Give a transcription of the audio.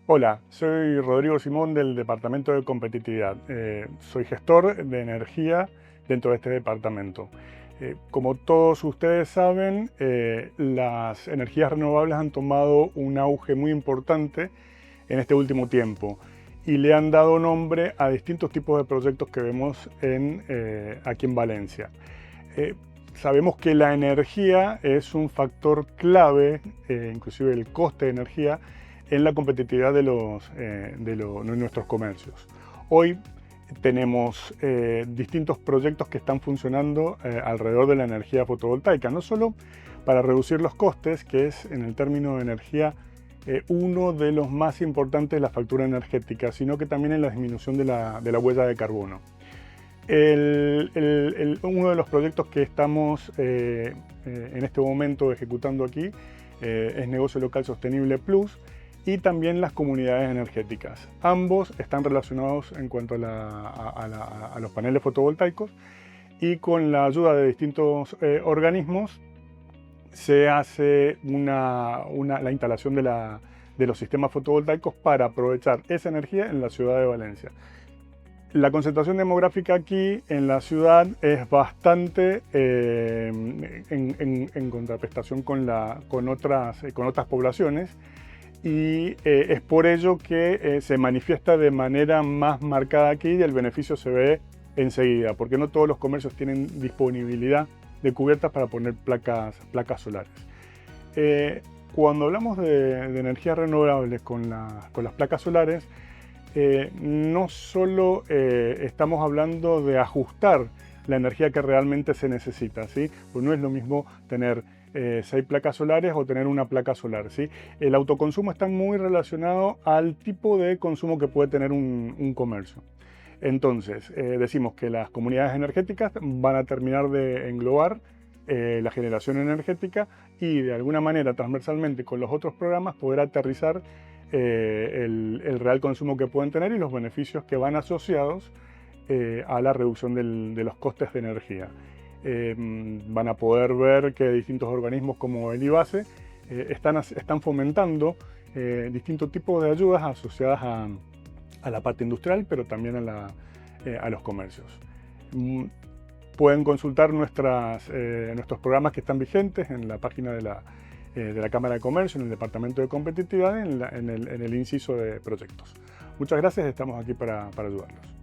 Hola, soy Rodrigo Simón del Departamento de Competitividad. Soy gestor de energía dentro de este departamento. Como todos ustedes saben, las energías renovables han tomado un auge muy importante en este último tiempo y le han dado nombre a distintos tipos de proyectos que vemos aquí en Valencia. Sabemos que la energía es un factor clave, inclusive el coste de energía, en la competitividad de nuestros comercios. Hoy tenemos distintos proyectos que están funcionando alrededor de la energía fotovoltaica, no solo para reducir los costes, que es en el término de energía uno de los más importantes de la factura energética, sino que también en la disminución de la huella de carbono. Uno de los proyectos que estamos en este momento ejecutando aquí es Negocio Local Sostenible Plus y también las comunidades energéticas. Ambos están relacionados en cuanto a los paneles fotovoltaicos y con la ayuda de distintos organismos se hace la instalación de los sistemas fotovoltaicos para aprovechar esa energía en la ciudad de Valencia. La concentración demográfica aquí en la ciudad es bastante en contraprestación con otras poblaciones y es por ello que se manifiesta de manera más marcada aquí y el beneficio se ve enseguida, porque no todos los comercios tienen disponibilidad de cubiertas para poner placas solares. Cuando hablamos de energías renovables con las placas solares, no solo estamos hablando de ajustar la energía que realmente se necesita, ¿sí? Pues no es lo mismo tener 6 placas solares o tener una placa solar, ¿sí? El autoconsumo está muy relacionado al tipo de consumo que puede tener un comercio. Entonces, decimos que las comunidades energéticas van a terminar de englobar la generación energética y de alguna manera transversalmente con los otros programas poder aterrizar el real consumo que pueden tener y los beneficios que van asociados a la reducción de los costes de energía. Van a poder ver que distintos organismos como el IBACE están fomentando distintos tipos de ayudas asociadas a la parte industrial, pero también a los comercios. Pueden consultar nuestros programas que están vigentes en la página de la Cámara de Comercio, en el Departamento de Competitividad, en el inciso de proyectos. Muchas gracias, estamos aquí para ayudarlos.